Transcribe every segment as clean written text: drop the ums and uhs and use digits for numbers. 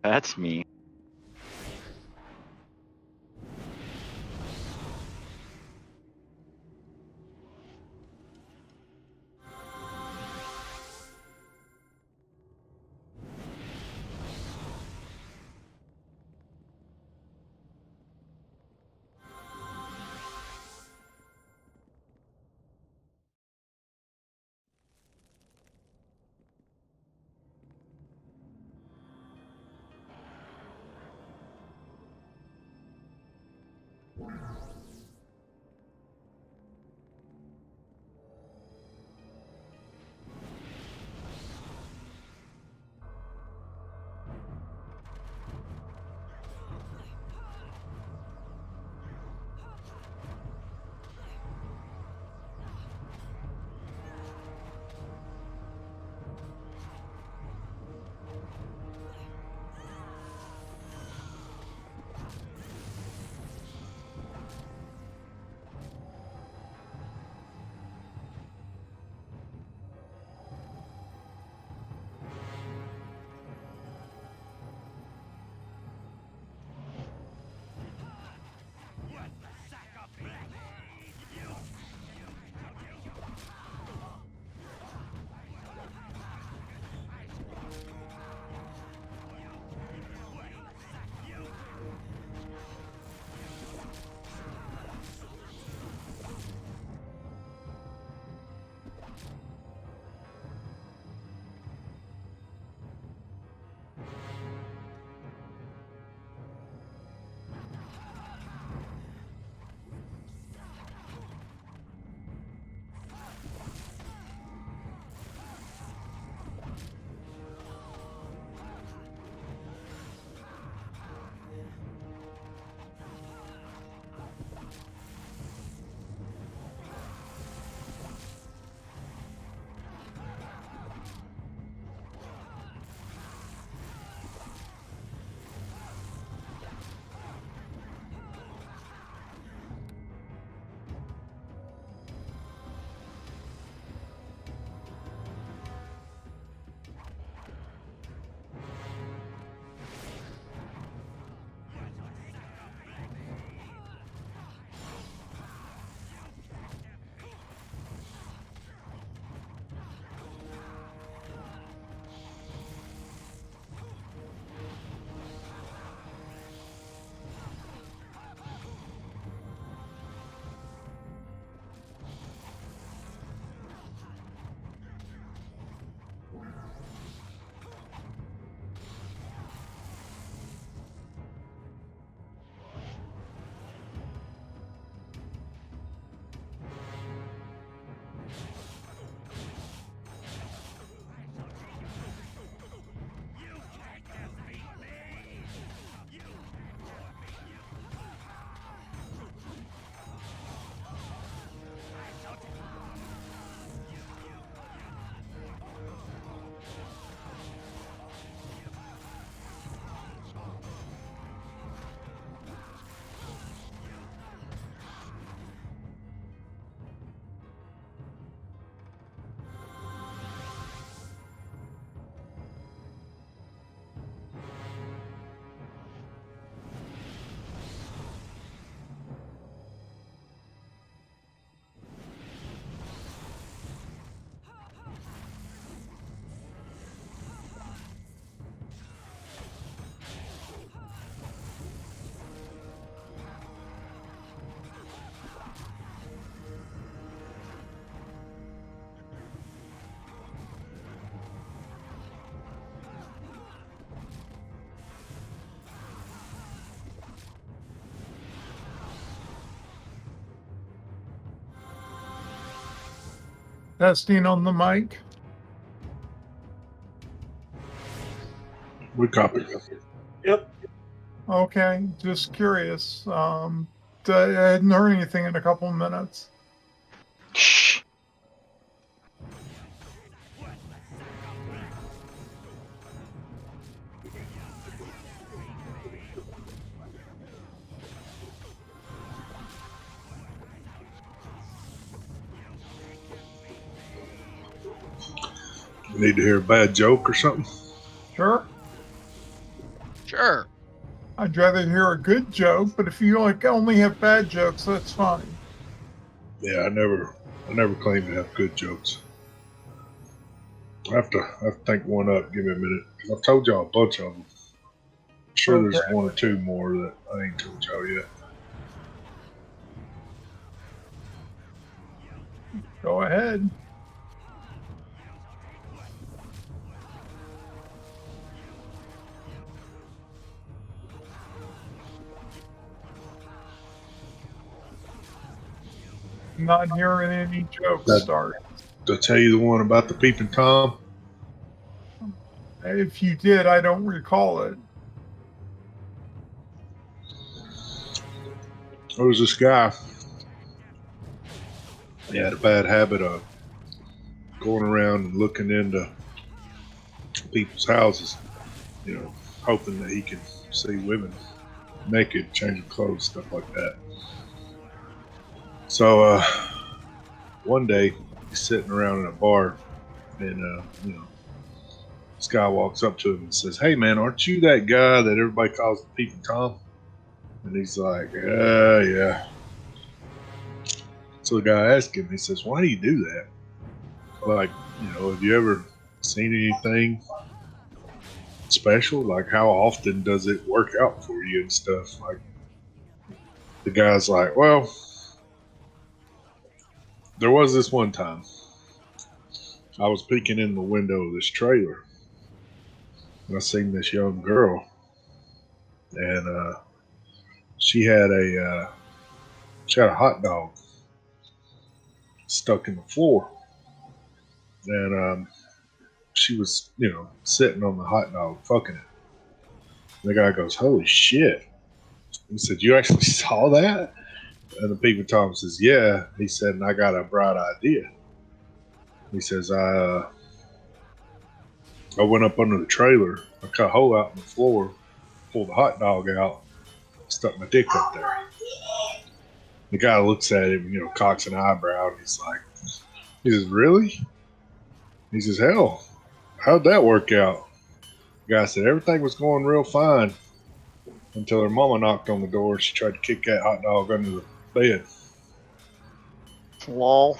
That's me. Testing on the mic. We copy. Yep. Okay, just curious. I hadn't heard anything in a couple of minutes. Shh. Need to hear a bad joke or something? Sure. I'd rather hear a good joke, but if you only have bad jokes, that's fine. Yeah, I never claim to have good jokes. I have to think one up. Give me a minute, because I've told y'all a bunch of them. I'm sure there's Okay. one or two more that I ain't told y'all yet. Go ahead. I'm not hearing any jokes That- start. Did I tell you the one about the peeping Tom? If you did, I don't recall it. There was this guy. He had a bad habit of going around and looking into people's houses, hoping that he could see women naked, changing clothes, stuff like that. So one day he's sitting around in a bar, and this guy walks up to him and says, "Hey man, aren't you that guy that everybody calls the Peeping Tom?" And he's like, "Yeah." So the guy asks him, he says, "Why do you do that? Like, have you ever seen anything special? Like, how often does it work out for you and stuff?" Like, the guy's like, "Well, there was this one time I was peeking in the window of this trailer, and I seen this young girl, and she had a hot dog stuck in the floor, and she was, sitting on the hot dog, fucking it." And the guy goes, "Holy shit!" He said, "You actually saw that?" And the Peeping Tom says, "Yeah." He said, "And I got a bright idea." He says, I went up under the trailer, I cut a hole out in the floor, pulled the hot dog out, stuck my dick up there." The guy looks at him, cocks an eyebrow, and he says, "Really?" He says, "Hell, how'd that work out?" The guy said, "Everything was going real fine until her mama knocked on the door. She tried to kick that hot dog under the bed." Lol.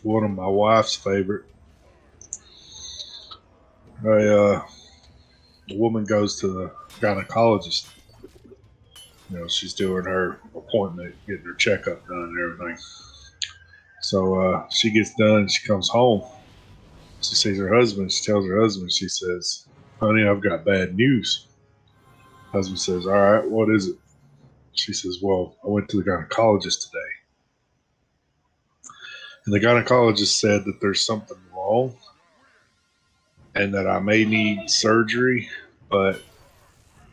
One of my wife's favorite. A woman goes to the gynecologist. She's doing her appointment, getting her checkup done and everything. So she gets done, she comes home. She sees her husband. She tells her husband, she says, "Honey, I've got bad news." Husband says, "All right, what is it?" She says, "Well, I went to the gynecologist today, and the gynecologist said that there's something wrong and that I may need surgery, but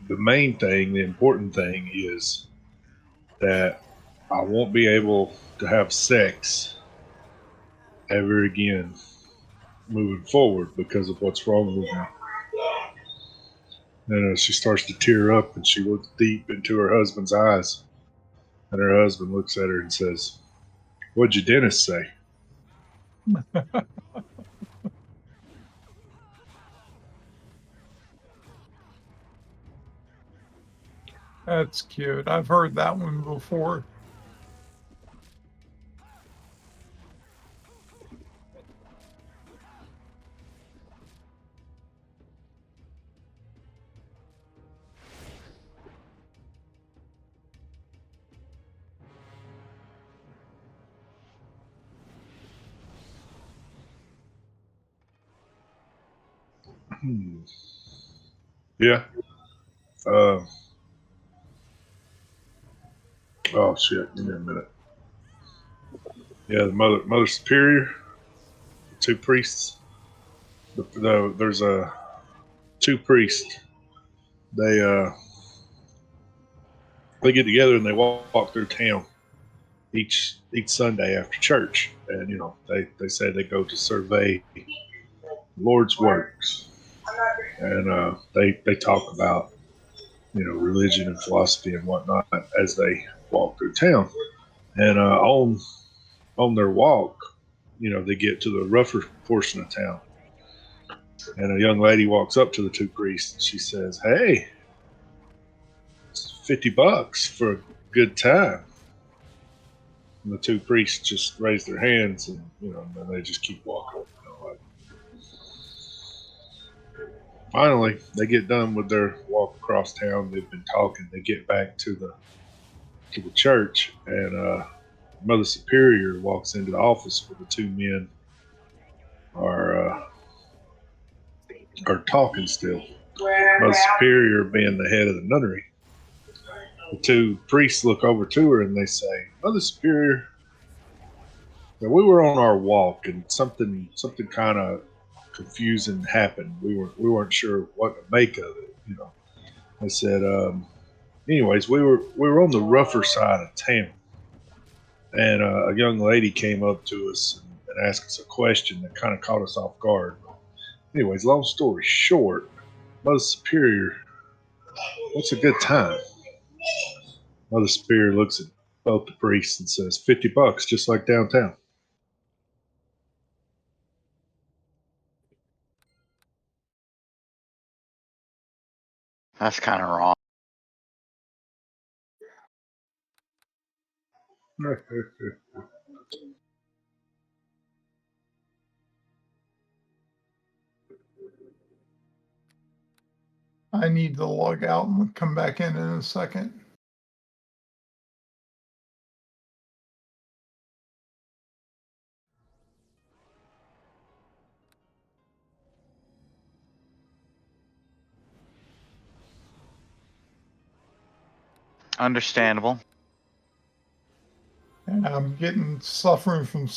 the important thing is that I won't be able to have sex ever again moving forward because of what's wrong with me." And she starts to tear up, and she looks deep into her husband's eyes. And her husband looks at her and says, "What'd your dentist say?" That's cute. I've heard that one before. Yeah. Uh, oh shit! Give me a minute. Yeah, the mother superior two priests. There's two priests. They get together and they walk through town each Sunday after church, and they say they go to survey the Lord's works, and they talk about religion and philosophy and whatnot as they walk through town, and on their walk, they get to the rougher portion of town, and a young lady walks up to the two priests and she says, "Hey, it's $50 for a good time." And the two priests just raise their hands, and and then they just keep walking. Finally, they get done with their walk across town. They've been talking. They get back to the church, and Mother Superior walks into the office where the two men are talking still. Mother Superior being the head of the nunnery. The two priests look over to her and they say, "Mother Superior, we were on our walk and something kind of confusing happened. We weren't sure what to make of it. They said, anyways, we were on the rougher side of town, and a young lady came up to us and asked us a question that kind of caught us off guard. Anyways, long story short, Mother Superior, what's a good time?" Mother Superior looks at both the priests and says, $50, just like downtown. That's kind of wrong. I need to log out and come back in a second. Understandable. And I'm suffering from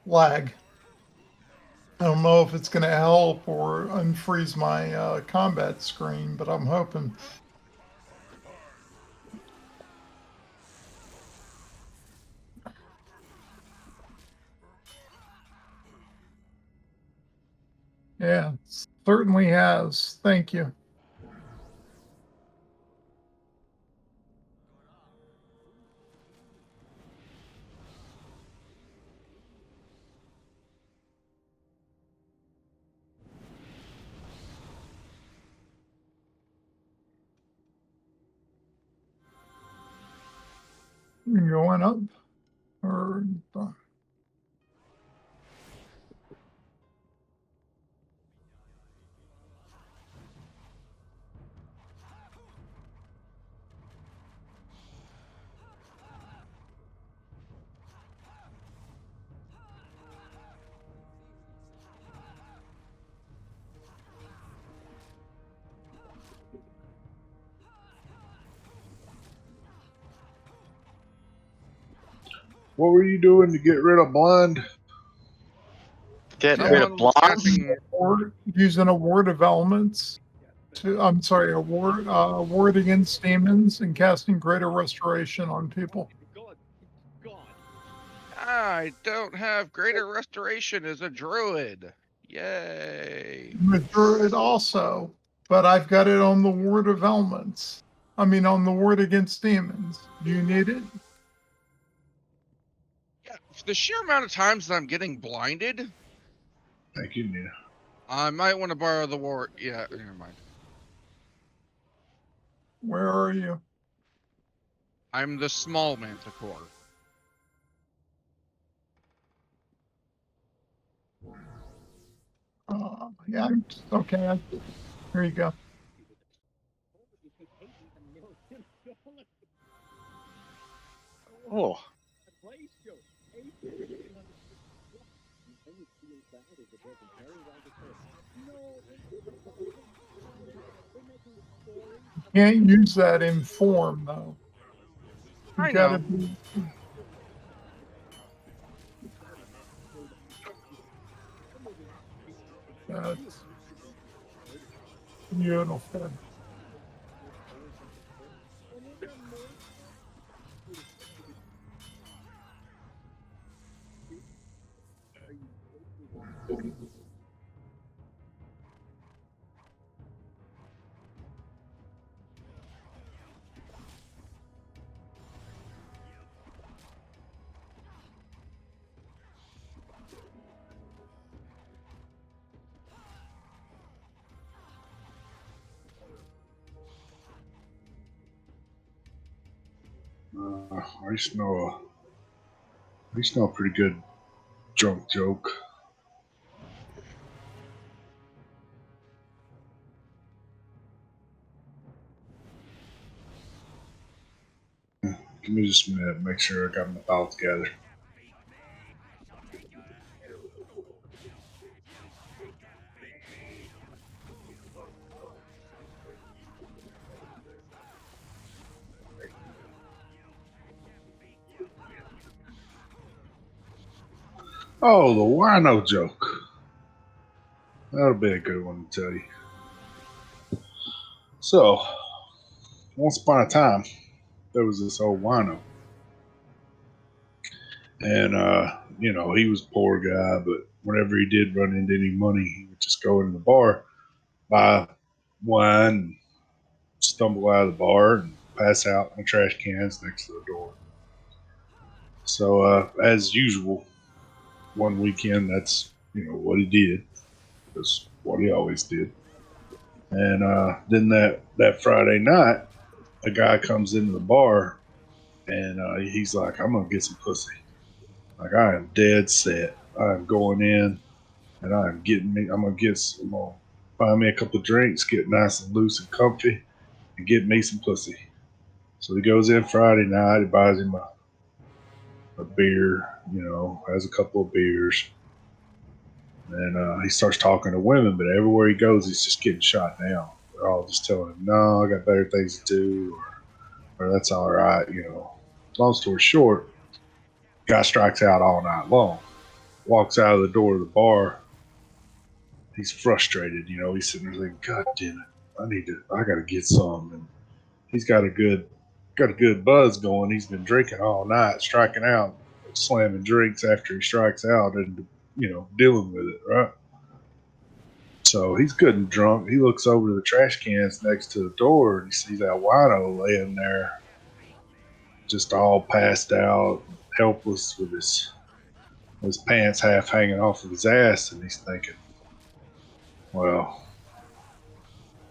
lag. I don't know if it's going to help or unfreeze my combat screen, but I'm hoping. Yeah, it certainly has. Thank you. Going up or What were you doing to get rid of blind? Get rid of blonde. using a ward of elements a ward against demons and casting greater restoration on people. I don't have greater restoration as a druid. Yay. I'm a druid also, but I've got it on the ward of elements. On the ward against demons. Do you need it? Yeah, for the sheer amount of times that I'm getting blinded, Thank you, Nina. I might want to borrow the ward. Yeah, never mind. Where are you? I'm the small manticore. Yeah, okay. Here you go. Oh. Can't use that in form though. I gotta know. That's beautiful. I used to know a pretty good drunk joke. Give me just a minute, make sure I got my thoughts together. Oh, the wino joke. That'll be a good one to tell you. So, once upon a time, there was this old wino. And, he was a poor guy, but whenever he did run into any money, he would just go into the bar, buy wine, and stumble out of the bar and pass out in the trash cans next to the door. So, as usual, one weekend, that's, what he did. That's what he always did. And then that Friday night, a guy comes into the bar, and he's like, I'm going to get some pussy. Like, I am dead set. I am going in, and I'm going to find me a couple of drinks, get nice and loose and comfy, and get me some pussy. So he goes in Friday night, he buys him a beer, has a couple of beers. And he starts talking to women, but everywhere he goes, he's just getting shot down. They're all just telling him, no, I got better things to do, or that's all right, Long story short, guy strikes out all night long, walks out of the door of the bar. He's frustrated, he's sitting there thinking, God damn it, I got to get some. And he's got a good buzz going. He's been drinking all night, striking out, slamming drinks after he strikes out, and dealing with it, right? So he's good and drunk. He looks over to the trash cans next to the door, and he sees that wino laying there, just all passed out, helpless, with his pants half hanging off of his ass, and he's thinking, well,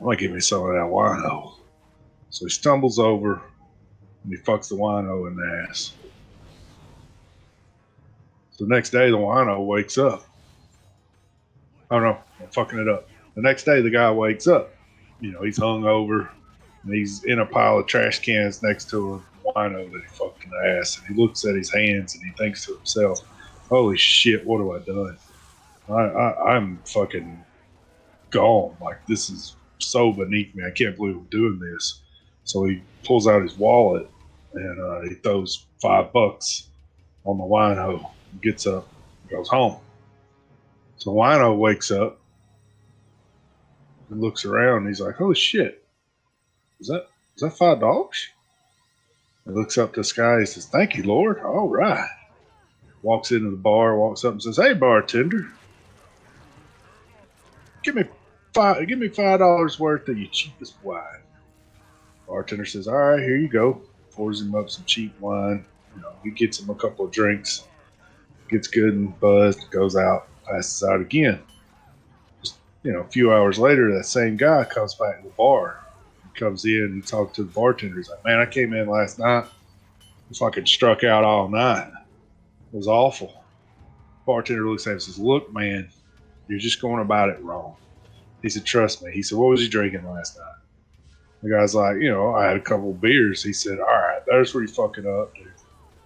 I'm gonna give me some of that wino. So he stumbles over and he fucks the wino in the ass. So the next day, the wino wakes up. Oh no, I'm fucking it up. The next day, the guy wakes up. He's hungover, and he's in a pile of trash cans next to a wino that he fucked in the ass. And he looks at his hands and he thinks to himself, "Holy shit, what have I done? I'm fucking gone. Like, this is so beneath me. I can't believe I'm doing this." So he pulls out his wallet and he throws $5 on the wino. Gets up, goes home. So wino wakes up and looks around. And he's like, "Holy shit! Is that $5?" He looks up to the sky. He says, "Thank you, Lord. All right." Walks into the bar, walks up and says, "Hey, bartender, give me $5 worth of your cheapest wine." Bartender says, "All right, here you go." Pours him up some cheap wine. He gets him a couple of drinks. Gets good and buzzed, goes out, passes out again. Just, a few hours later, that same guy comes back to the bar. He comes in, he talks to the bartender. He's like, "Man, I came in last night. I fucking struck out all night. It was awful." Bartender looks at him and says, "Look, man, you're just going about it wrong." He said, "Trust me." He said, "What was you drinking last night?" The guy's like, "I had a couple of beers." He said, "All right, there's where you're fucking up, dude."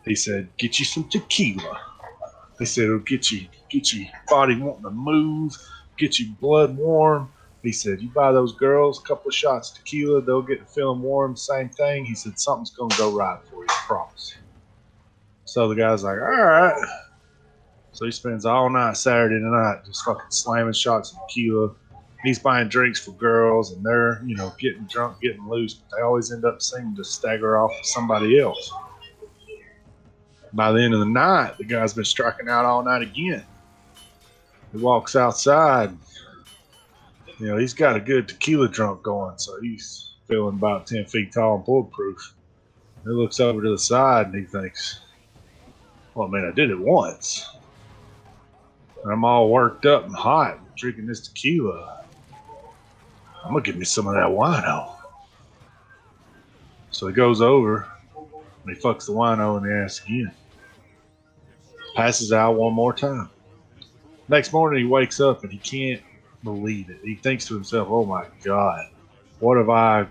He said, "Get you some tequila." They said it'll get your body wanting to move, get you blood warm. He said, "You buy those girls a couple of shots of tequila, they'll get feeling warm, same thing." He said, "Something's going to go right for you, I promise." So the guy's like, "All right." So he spends all night Saturday night just fucking slamming shots of tequila. He's buying drinks for girls, and they're, you know, getting drunk, getting loose, but they always end up seeming to stagger off with somebody else. By the end of the night, the guy's been striking out all night again. He walks outside. You know, he's got a good tequila drunk going, so he's feeling about 10 feet tall and bulletproof. He looks over to the side and he thinks, well, man, I did it once. And I'm all worked up and hot drinking this tequila. I'm going to give me some of that wino. So he goes over and he fucks the wino in the ass again. Passes out one more time. Next morning he wakes up and he can't believe it. He thinks to himself, oh my God, what have I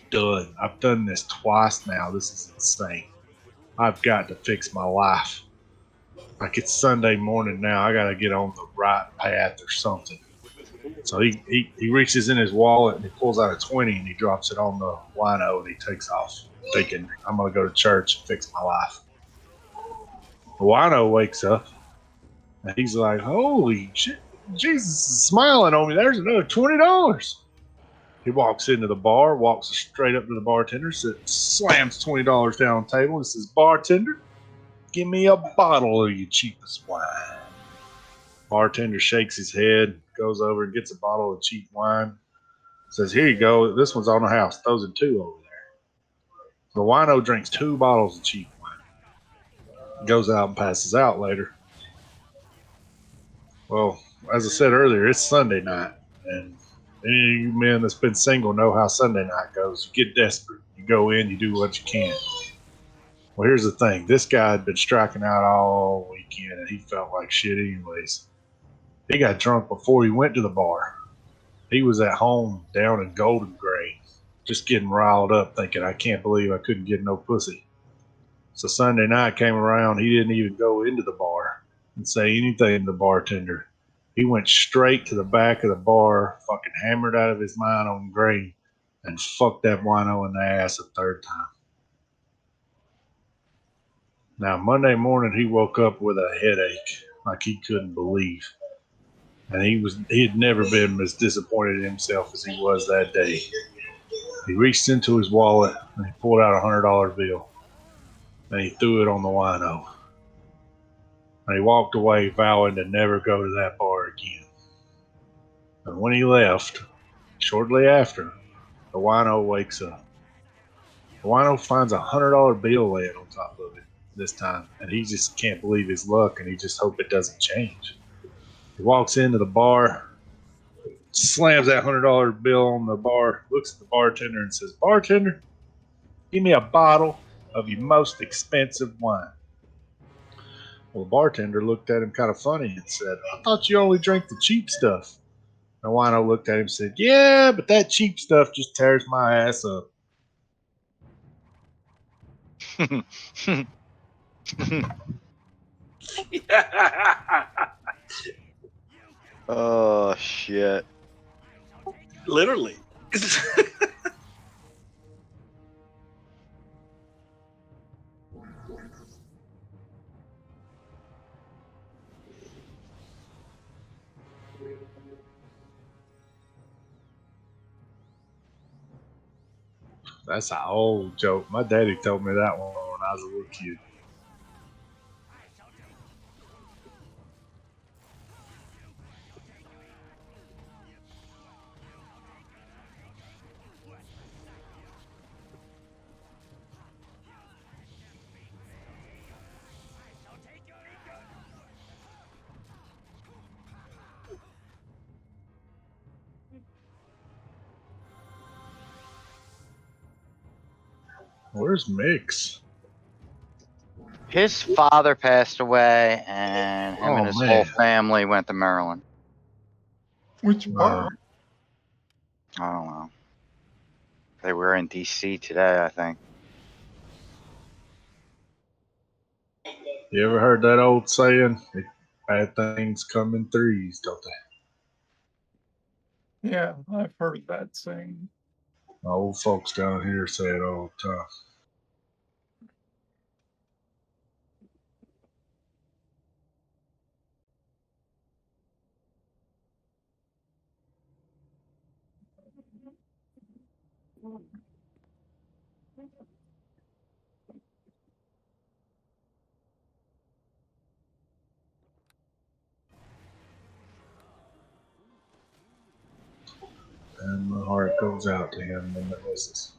done? I've done this twice now. This is insane. I've got to fix my life. Like, it's Sunday morning now. I got to get on the right path or something. So he reaches in his wallet and he pulls out a 20 and he drops it on the wino and he takes off, thinking, I'm going to go to church and fix my life. The wino wakes up and he's like, holy shit, Jesus is smiling on me. There's another $20. He walks into the bar, walks straight up to the bartender, slams $20 down on the table and says, bartender, give me a bottle of your cheapest wine. Bartender shakes his head, goes over and gets a bottle of cheap wine, says, here you go. This one's on the house. Throws in 2 over there. The wino drinks 2 bottles of cheap wine. Goes out and passes out later. Well, as I said earlier, it's Sunday night, and any of you men that's been single know how Sunday night goes. You get desperate. You go in, you do what you can. Well, here's the thing. This guy had been striking out all weekend, and he felt like shit anyways. He got drunk before he went to the bar. He was at home down in Golden Gray, just getting riled up, thinking, I can't believe I couldn't get no pussy. So Sunday night came around, he didn't even go into the bar and say anything to the bartender. He went straight to the back of the bar, fucking hammered out of his mind on grain, and fucked that wino in the ass a 3rd time. Now, Monday morning, he woke up with a headache like he couldn't believe. And he had never been as disappointed in himself as he was that day. He reached into his wallet and he pulled out a $100 bill. And he threw it on the wino. And he walked away vowing to never go to that bar again. And when he left, shortly after, the wino wakes up. The wino finds a $100 bill laying on top of it this time, and he just can't believe his luck, and he just hopes it doesn't change. He walks into the bar, slams that $100 bill on the bar, looks at the bartender and says, bartender, give me a bottle of your most expensive wine. Well, the bartender looked at him kind of funny and said, I thought you only drank the cheap stuff. And wino looked at him and said, yeah, but that cheap stuff just tears my ass up. Oh, shit. Literally. That's an old joke. My daddy told me that one when I was a little kid. Where's Mix? His father passed away, and him and his whole man. family went to Maryland. Which bar? I don't know. They were in D.C. today, I think. You ever heard that old saying? Bad things come in threes, don't they? Yeah, I've heard that saying. My old folks down here say it all the time. And my heart goes out to him when it misses.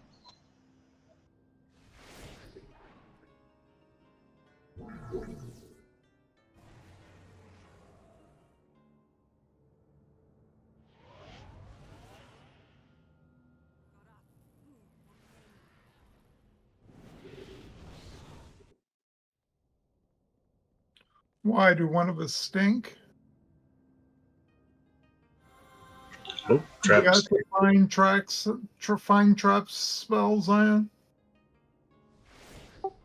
Why do one of us stink? Oh, You got traps. the fine traps spell, Zion?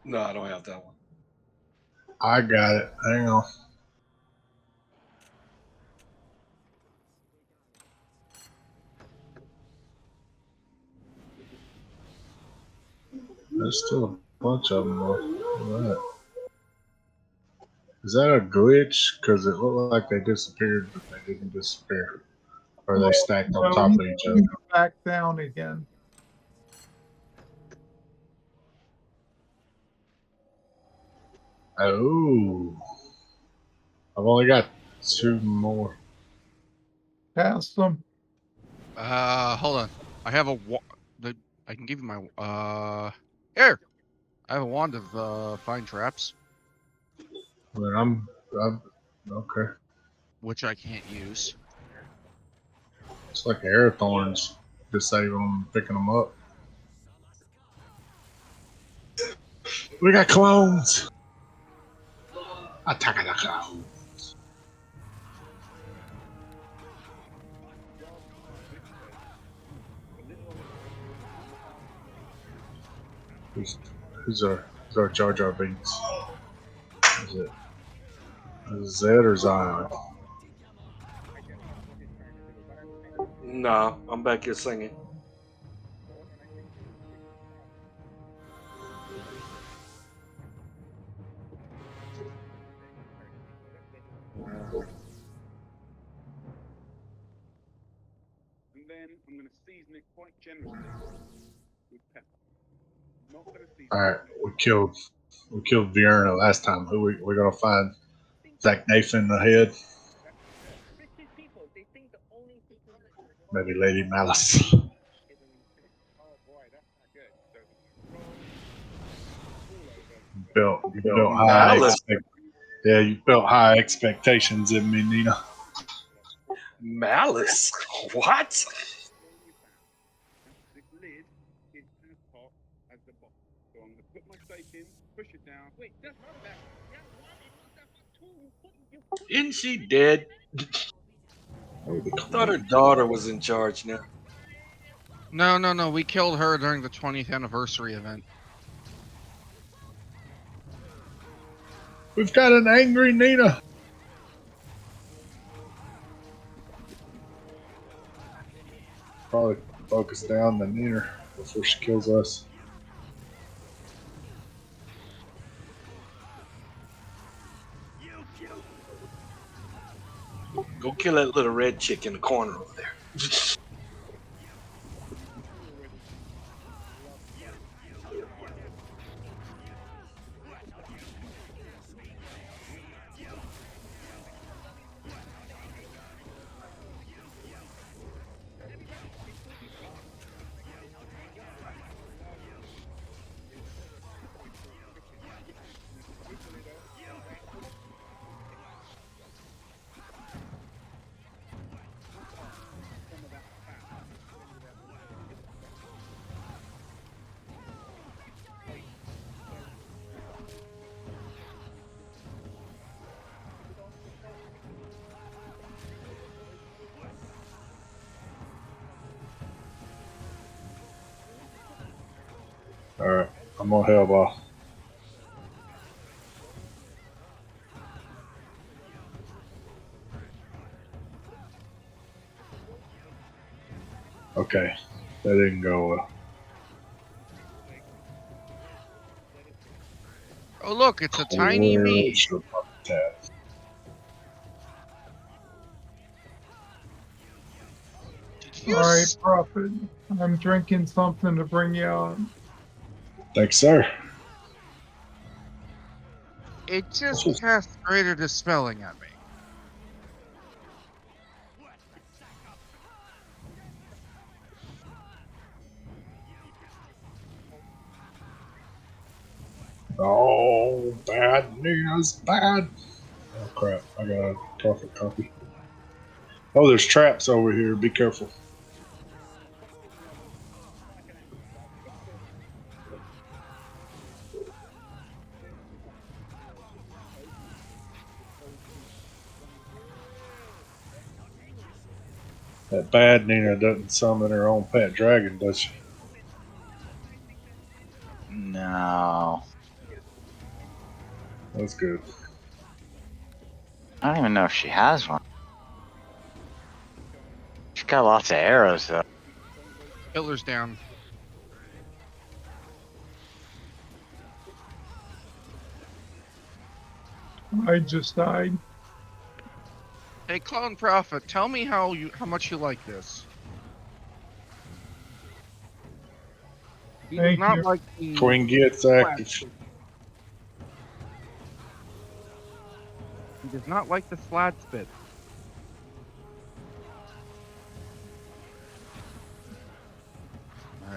No, I don't have that one. I got it. Hang on. There's still a bunch of them. Look at that. Is that a glitch? Because it looked like they disappeared, but they didn't disappear. Or they stacked on top of each other. You go back down again. Oh. I've only got 2 more. Past them. Hold on. I have I can give you my here. I have a wand of fine traps, But I'm okay. which I can't use. It's like air thorns. Disable them, picking them up. We got clones. Attack the clones. Who's our Jar Jar Binks? Is it Zed or Zion? Nah, I'm back here singing. And then I'm going to season it quite generously with pepper. Not going to season All right, it. we killed Vierna last time. Who we gonna find? Zach Nathan ahead. Maybe Lady Malice. Oh boy, that's not good. So roll You built high Malice. yeah, you built high expectations in me, Nina. Malice? What? this lid is as hot as the box. So I'm going to put my steak in, push it down. Wait, that's my back. Yeah, why it was that hot too? Isn't she dead? I thought her daughter was in charge now. No. We killed her during the 20th anniversary event. We've got an angry Nina. Probably focus down the Nina before she kills us. Go kill that little red chick in the corner over there. Alright, I'm on Hellball. Okay, that didn't go well. Oh look, it's a tiny me. All right, Prophet. I'm drinking something to bring you out. Thanks, sir. It just cast greater dispelling at me. Oh, bad news, bad. Oh crap! I got a profit copy. Oh, there's traps over here. Be careful. That bad Nina doesn't summon her own pet dragon, does she? No. That's good. I don't even know if she has one. She's got lots of arrows, though. Hitler's down. I just died. Hey, Clone Prophet, tell me how much you like this. He does Thank not you. like the Queen gets active. He does not like the slad spit.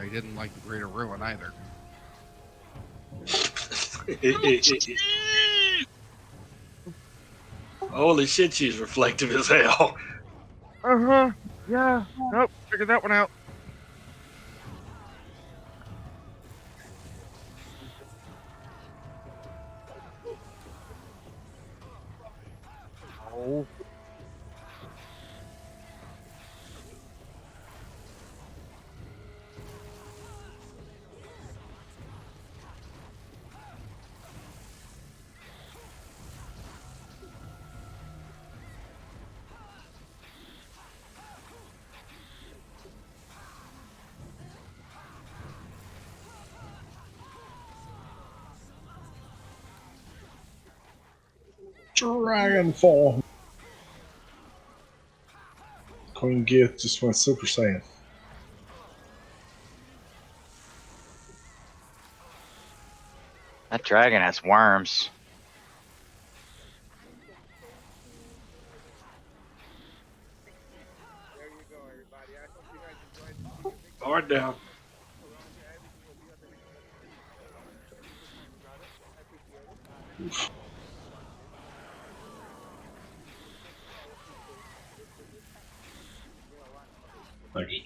He didn't like the Greater Ruin either. Holy shit, she's reflective as hell. Uh-huh. Yeah. Nope. Figured that one out. Oh. Dragon form. Queen Gith just went Super Saiyan. That dragon has worms. There you go, everybody. I hope you guys enjoyed the Guard down. Thank you.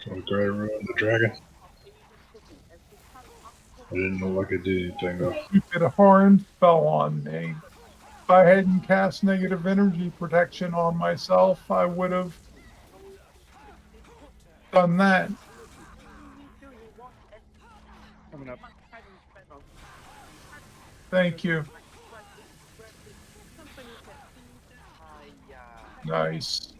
So Greater Ruin the dragon. I didn't know I could do anything though. Stupid horn fell on me. If I hadn't cast negative energy protection on myself, I would have done that. Coming up. Thank you. Nice.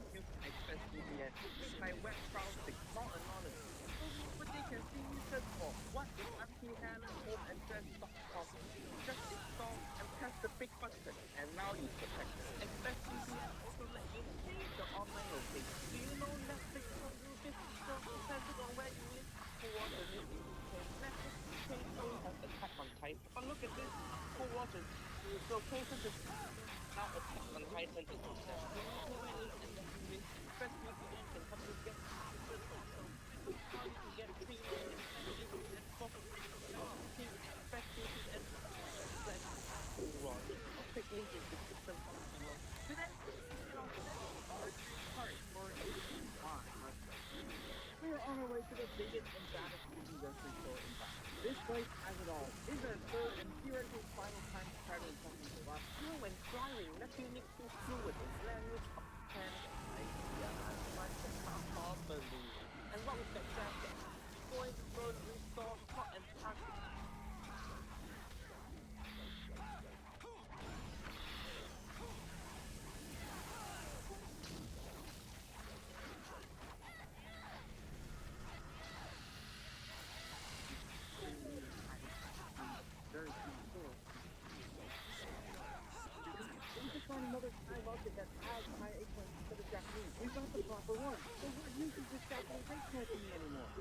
rocket that has high eggplant instead of Japanese. We got the proper one. So what use is this guy from Great Cat to me anymore?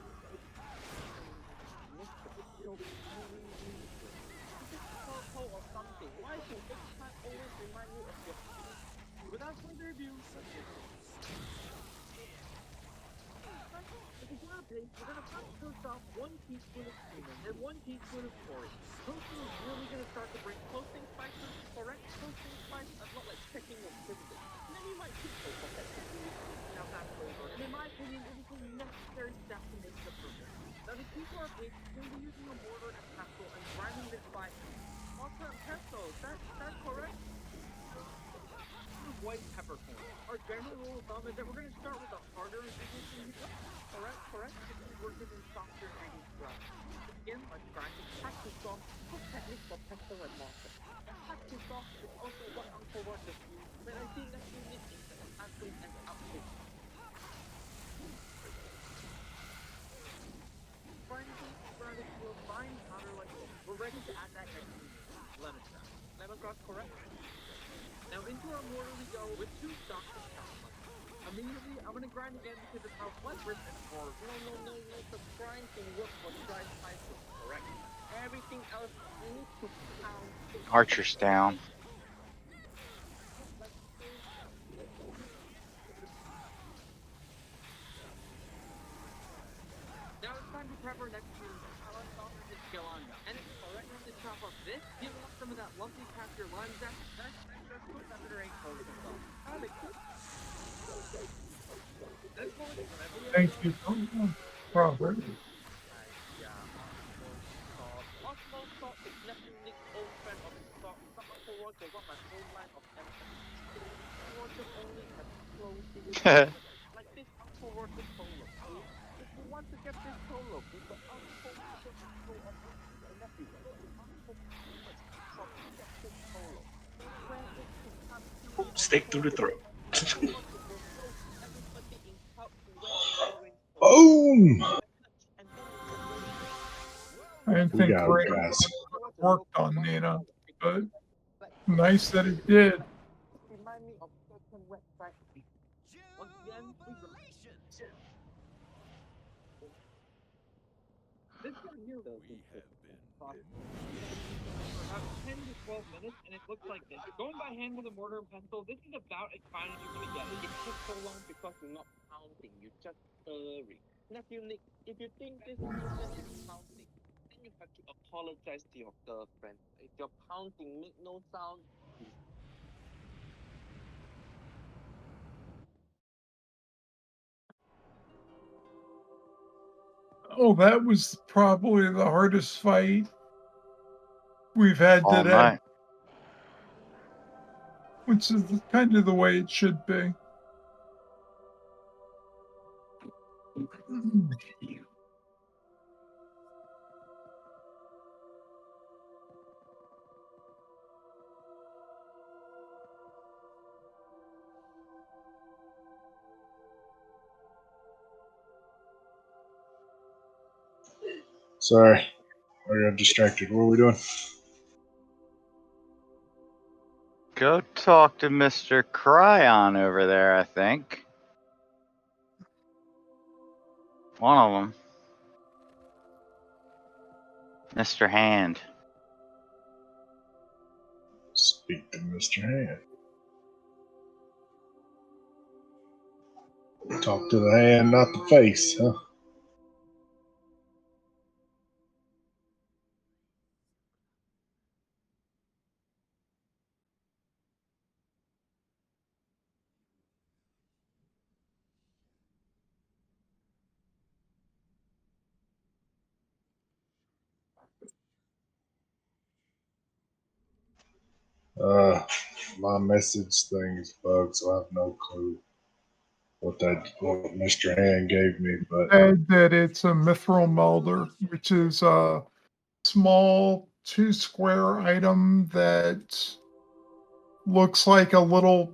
Or something. Why should this plant always remind me of your... Without further ado, we're gonna toast off 1 teaspoon of cinnamon and 1 teaspoon of porridge. Toasting is really gonna start to bring toasting spices, correct toasting spice, as well as checking your privilege. And then you might keep toast off that now that flavor. And in my opinion, it is a necessary step to make the perfect. Now to keep our pace, we're gonna be using a mortar and pestle and grinding this by mortar and pestle. That's correct? White peppercorn. Our general rule of thumb is that we're going to start with the harder ingredients. Correct. We're going to softer ingredients first. Begin by grinding katsu sauce, cook technique for pesto and mortar. Katsu sauce is also what Uncle Roger used, but I think that's unique in the actually and output. Grinding to a fine powder like this. We're ready to add that lemongrass. Lemongrass, correct? Now into our mortar we go with 2 stalks of chocolate. Immediately, I'm gonna grind again because it's how less written for. No, the grind can work for dried spices, correct? Everything else needs to pound. Archer's down. Now it's time to prep our next food. Our sauce is Yolanda. And it's correct to chop up this, give up some of that lovely capture lime zest. Let's put that in coat of sauce. Thank you, Robert. Salt is definitely old friend of salt. Not Uncle Roger, what my whole line of emphasis. Roger only has close like this Uncle Roger polo. If you want to get this polo, it's the Uncle Roger polo of the nephew. Stick through the throat. Boom! I didn't We think got Ray it, guys. worked on Nina, but nice that it did. Remind me of certain website. Once again, this one here though about 10 to 12 minutes, and it looks like this. Going by hand with a mortar and pestle, this is about as fine as you're gonna get it. It took so long because you're not pounding, you're just stirring. Nephew Nick, if you think this process is pounding, then you have to apologize to your girlfriend. If your pounding make no sound, Oh, that was probably the hardest fight we've had All today, night. which is kind of the way it should be. Sorry, I got distracted. What are we doing? Go talk to Mr. Cryon over there, I think. One of them. Mr. Hand. Speak to Mr. Hand. Talk to the hand, not the face, huh? My message thing is bugged, so I have no clue what Mr. Hand gave me, but Said that it's a mithril melder, which is a small 2-square item that looks like a little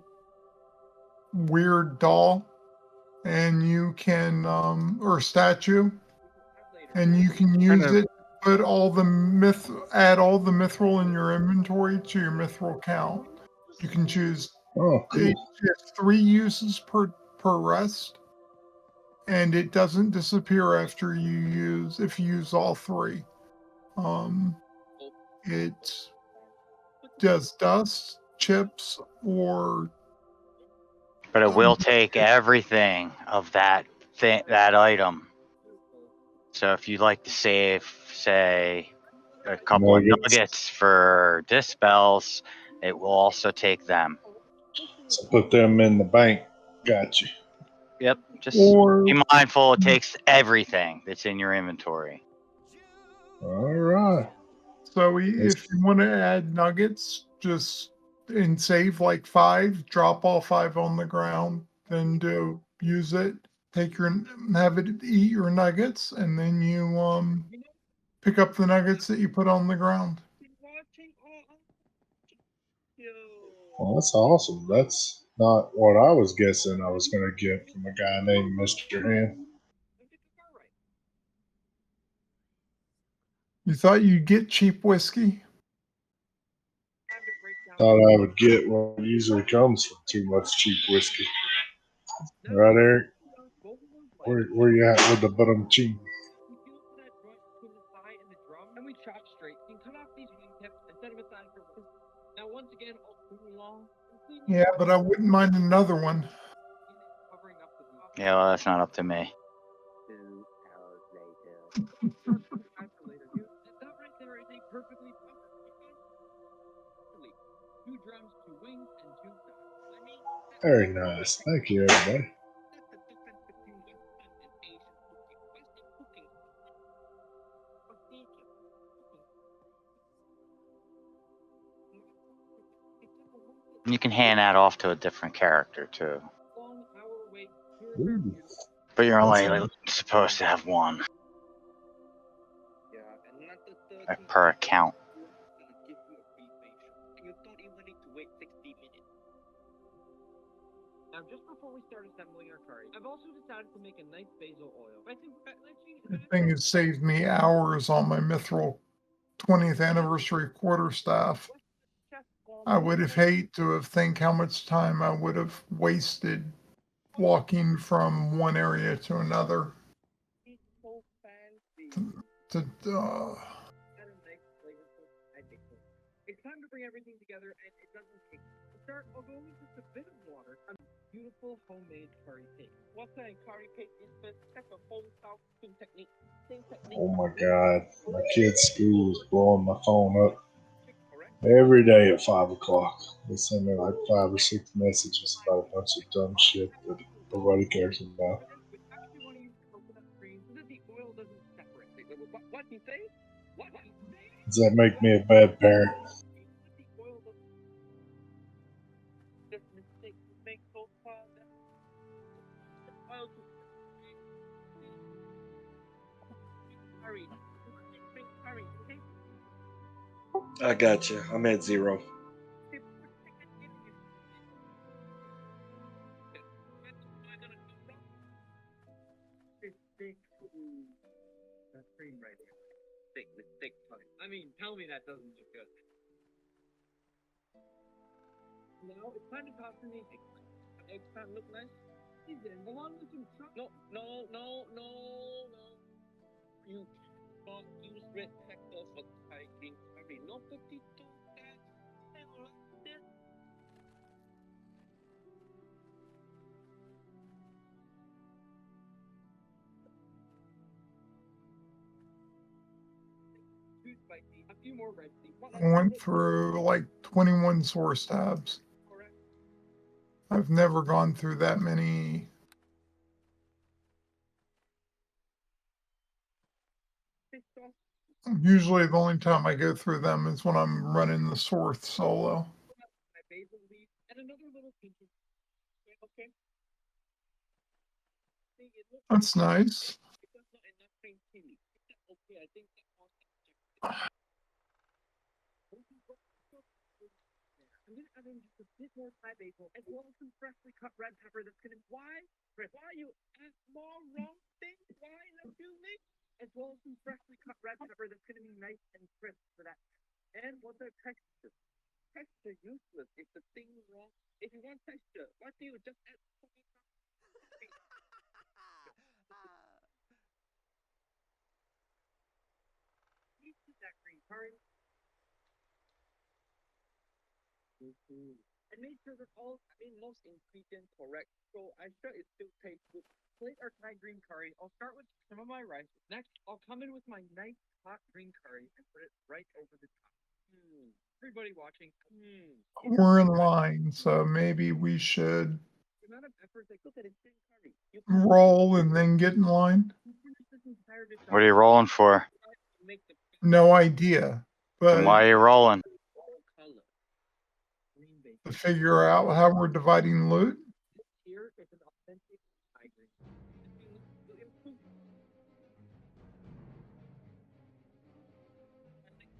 weird doll, and you can or statue, and you can use Kind of- it to put add all the mithril in your inventory to your mithril count. You can choose Oh, It cool. has 3 uses per rest, and it doesn't disappear after if you use all 3. Um, it does dust, chips, or But it will take everything of that item. So if you'd like to save, say, a couple of Nuggets. nuggets for dispels, it will also take them. So put them in the bank. Got you. Yep. Just or be mindful. It takes everything that's in your inventory. All right. so if you want to add nuggets, just and save like 5, drop all 5 on the ground, then use it, have it eat your nuggets, and then you pick up the nuggets that you put on the ground. Well, that's awesome. That's not what I was guessing I was going to get from a guy named Mr. Hand. You thought you'd get cheap whiskey? Thought I would get what usually comes from too much cheap whiskey. Right, Eric? Where you at with the bottom cheap? And we chop straight. You can cut off these wing tips instead of a side for wood. Now, once again, all too long. Yeah, but I wouldn't mind another one. Covering up the Yeah, well, that's not up to me. 2 hours later. That right there is a perfectly proper. 2 drums, 2 wings, and 2 sides. I mean, Very nice. Thank you, everybody. that's the difference between Western and Asian cooking. Western cooking. You can hand that off to a different character too. Long hour wait. Ooh, But you're that's only nice. supposed to have one Yeah, and not the 30 per account. gonna give you a free facial. And you don't even need to wait 60 minutes. Now, just before we start assembling our curry, I've also decided to make a nice basil oil. I think That thing has saved me hours on my Mithril 20th anniversary quarterstaff. I would have hated to have think how much time I would have wasted walking from one area to another. so fancy. To It's time to bring everything together, and it doesn't take. To start, I'll go with just a bit of water. A beautiful homemade curry paste. What's that curry paste is the type of home style cooking technique. Same technique. Oh my God. My kid's school is blowing my phone up Correct. every day at 5 o'clock. They send me like 5 or 6 messages about a bunch of dumb shit that nobody cares about. We actually want to use coconut cream so that the oil doesn't separate. What you say? What you say? Does that make me a bad parent? The oil doesn't. This mistake we make so far. Oil to curry. Curry. Okay. I got you. I'm at 0. That cream right here. Thick time. I mean, tell me that doesn't look good. Now it's time to toss in the eggs. Eggs time look nice. Along with some No. You can't use red pepper for cooking curry. Nobody do that. Never like this. Too spicy. A few more red seeds. I went through like 21 source tabs. Correct. I've never gone through that many. Fish sauce. Usually the only time I go through them is when I'm running the Sorth solo. My basil leaf and another little pinch of. Okay. See, it looks That's nice. It does not enough green chili. Okay, I think that was I'm gonna add in just a bit more Thai basil, as well as some freshly cut red pepper. That's gonna why you add more wrong thing? Why not do me? As well as some freshly cut red pepper. That's gonna be nice and crisp for that. And what's our texture? texture useless if the thing's wrong. If you want texture, why do you just add fucking that green curry? I made sure that most ingredients correct, so I sure it still tastes good. Plate our Thai green curry. I'll start with some of my rice. Next, I'll come in with my nice hot green curry and put it right over the top. Everybody watching, We're in line, so maybe we should the amount of effort they look at it green curry. You roll and then get in line. finish this entire dish What are you rolling for? make the No idea, Then why but are you rolling? color. Green bacon. to figure out how we're dividing loot. Here is an authentic Thai green. To improve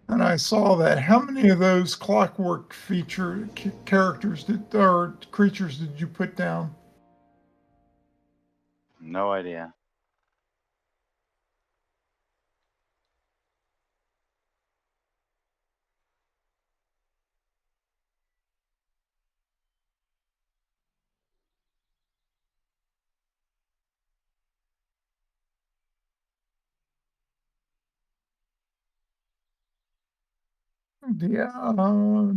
And I saw that. How many of those clockwork characters or creatures did you put down? No idea. Yeah.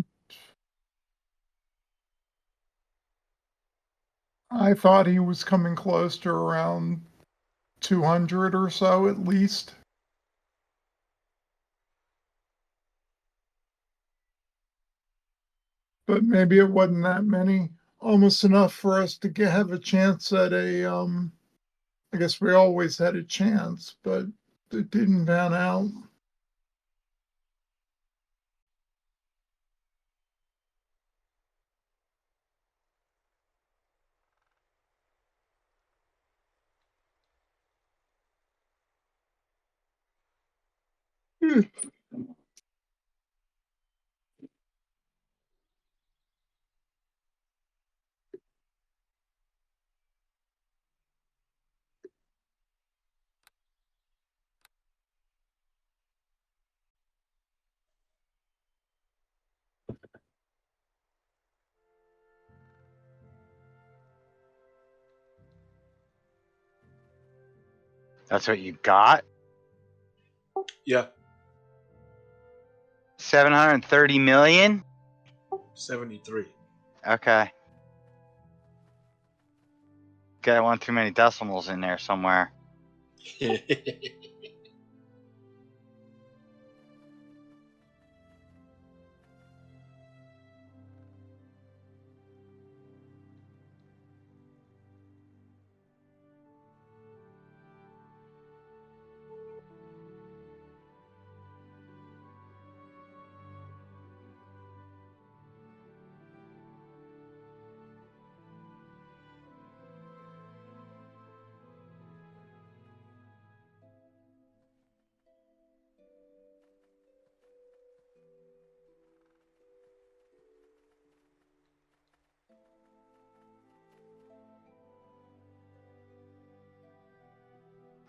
I thought he was coming close to around 200 or so at least. But maybe it wasn't that many. Almost enough for us to have a chance at I guess we always had a chance, but it didn't pan out. That's what you got? Yeah, 730 million? 73. Okay. Got one too many decimals in there somewhere.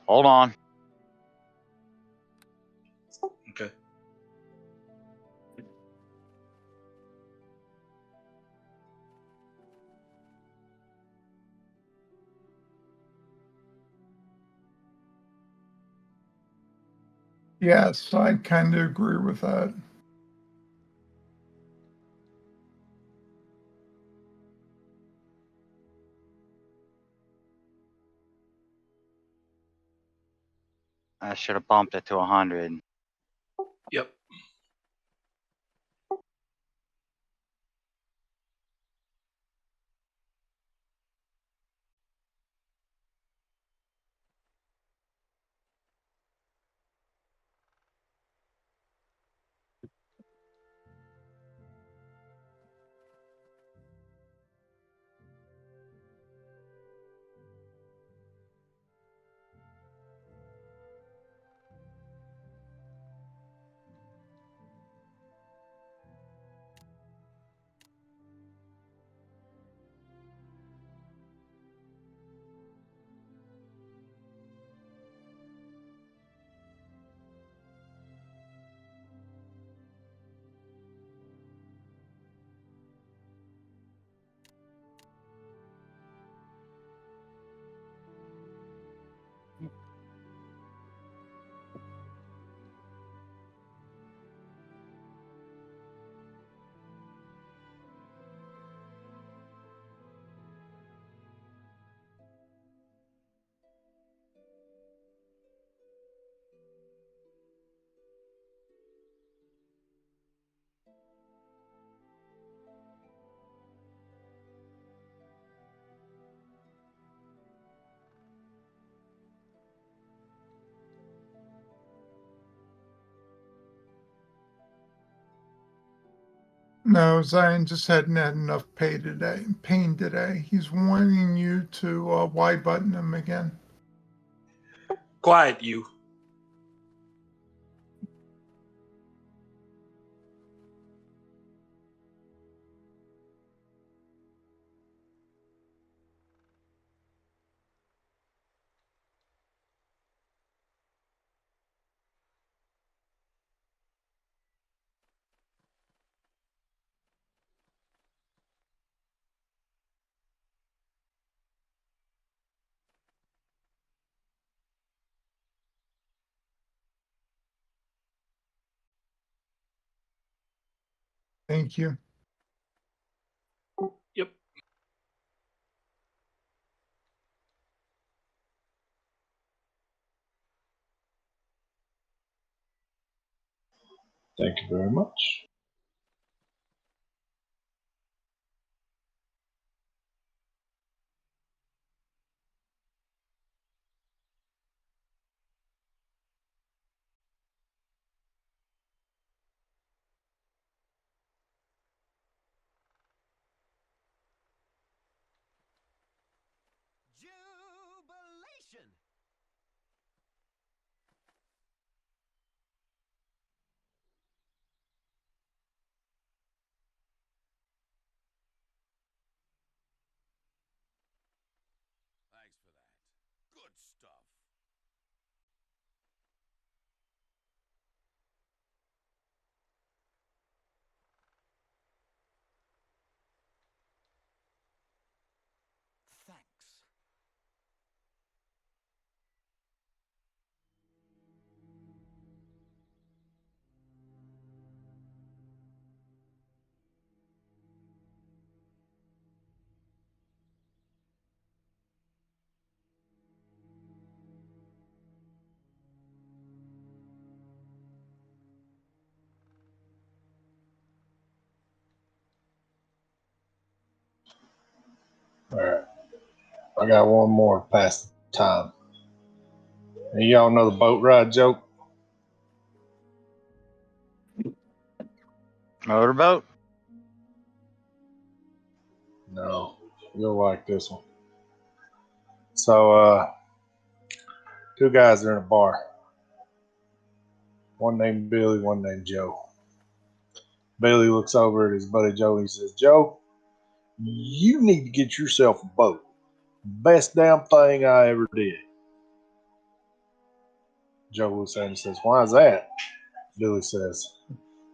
Hold on. Okay. Yes, I kind of agree with that. I should have bumped it to 100. Yep. No, Zion just hadn't had enough pain today. He's wanting you to Y button him again. Quiet, you. Thank you. Yep. Thank you very much. Jubilation! Thanks for that. Good stuff. Thanks. All right. I got one more past the time. And y'all know the boat ride joke? Motorboat? No. You'll like this one. So, two guys are in a bar. One named Billy, one named Joe. Billy looks over at his buddy Joe and he says, Joe, you need to get yourself a boat. Best damn thing I ever did. Joe looks at him and says, why is that? Billy says,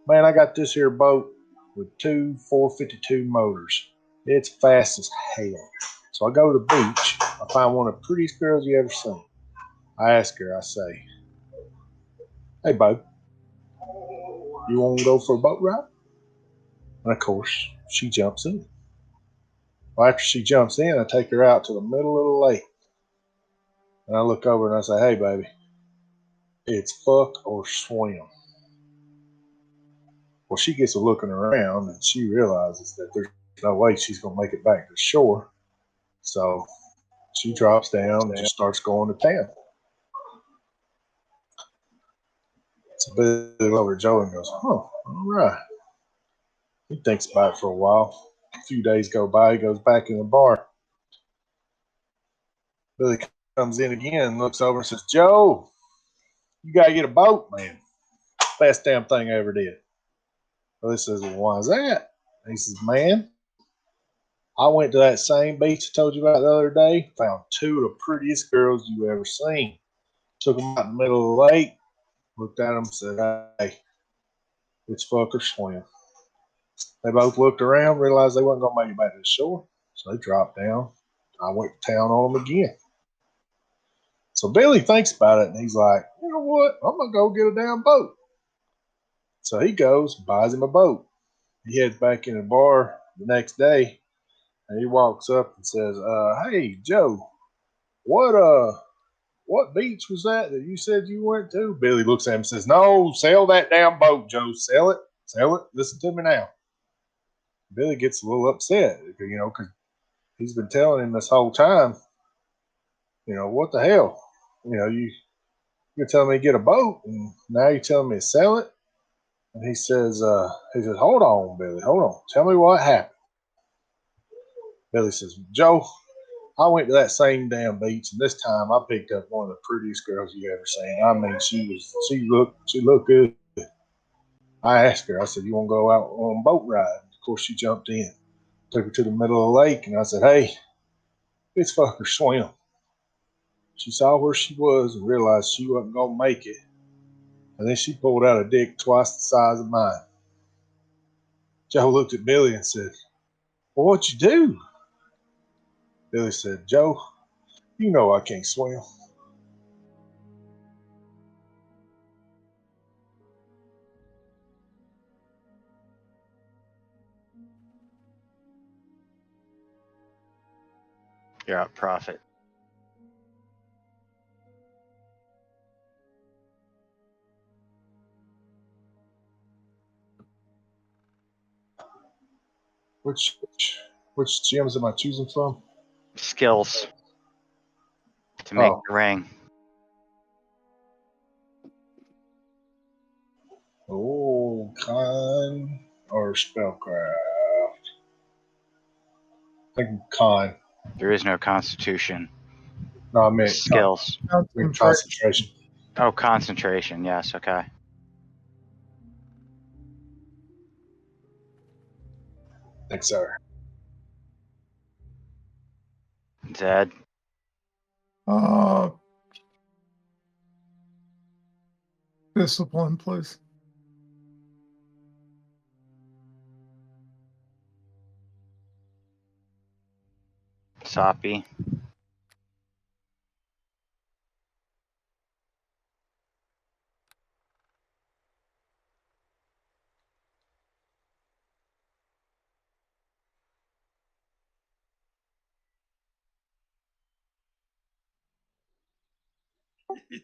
man, I got this here boat with two 452 motors. It's fast as hell. So I go to the beach. I find one of the prettiest girls you ever seen. I ask her, I say, hey, babe, you want to go for a boat ride? And of course, she jumps in. Well, after she jumps in, I take her out to the middle of the lake. And I look over and I say, hey, baby, it's fuck or swim. Well, she gets a looking around and she realizes that there's no way she's going to make it back to shore. So she drops down and just starts going to town. So Billy over to Joe and goes, all right. He thinks about it for a while. A few days go by, he goes back in the bar. Billy comes in again, looks over and says, Joe, you got to get a boat, man. Best damn thing I ever did. Billy says, well, why is that? And he says, man, I went to that same beach I told you about the other day, found two of the prettiest girls you ever seen. Took them out in the middle of the lake, looked at them and said, hey, it's fuck or swim. They both looked around, realized they wasn't going to make it back to the shore, so they dropped down. I went to town on them again. So Billy thinks about it, and he's like, you know what? I'm going to go get a damn boat. So he goes, buys him a boat. He heads back in the bar the next day, and he walks up and says, hey, Joe, what beach was that you said you went to? Billy looks at him and says, no, sell that damn boat, Joe. Sell it. Listen to me now. Billy gets a little upset, because he's been telling him this whole time, what the hell? You're telling me to get a boat, and now you're telling me to sell it? And he says, hold on, Billy, hold on. Tell me what happened. Billy says, Joe, I went to that same damn beach, and this time I picked up one of the prettiest girls you ever seen. I mean, she looked good. I asked her, I said, you want to go out on a boat ride? Of course, she jumped in. Took her to the middle of the lake, and I said, hey, this fucker swim. She saw where she was and realized she wasn't going to make it. And then she pulled out a dick twice the size of mine. Joe looked at Billy and said, well, what'd you do? Billy said, Joe, you know I can't swim. You're out, Prophet. Which gems am I choosing from? Skills to make Oh. the ring. Oh, con or spellcraft? I think con. There is no constitution. No, I meant Skills. concentration. Oh, concentration. Yes. Okay. Thanks, sir. Zed. Discipline, please. Soppy.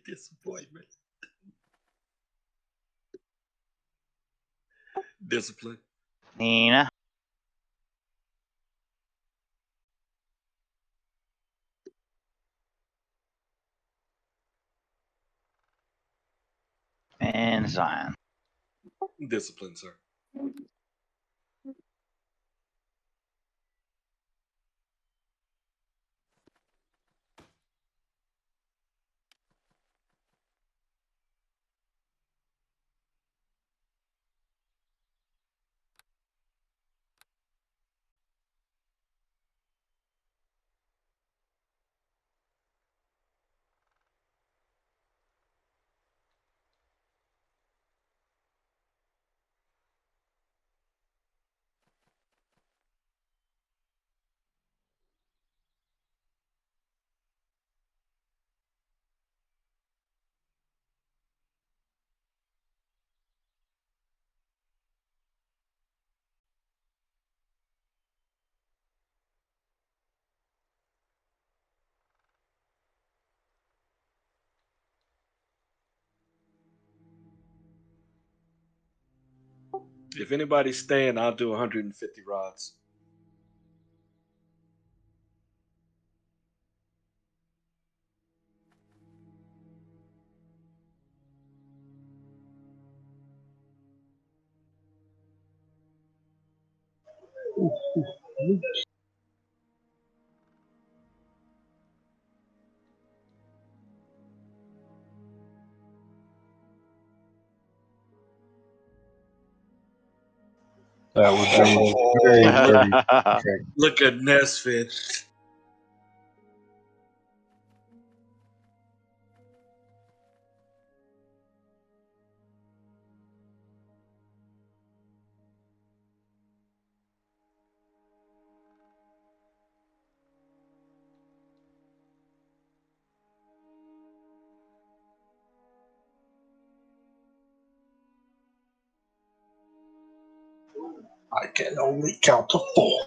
Disappointment. Discipline. Nina. And Zion. Discipline, sir. If anybody's staying, I'll do 150 rods. That would be very, very Look at Nesfit. I can only count to 4.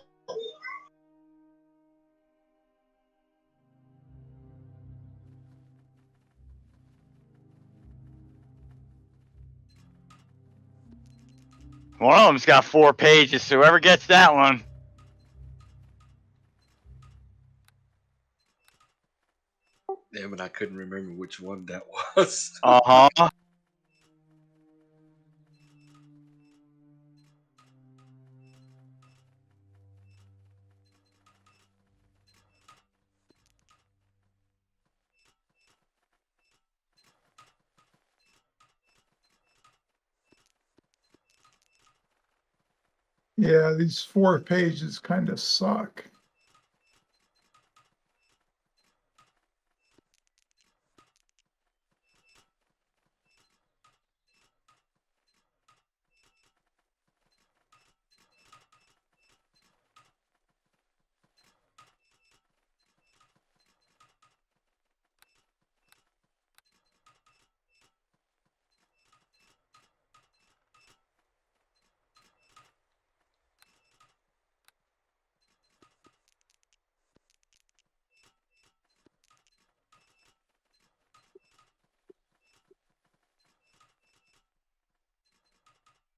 One of them's got 4 pages, so whoever gets that one. Damn it, I couldn't remember which one that was. Uh-huh. Yeah, these 4 pages kind of suck.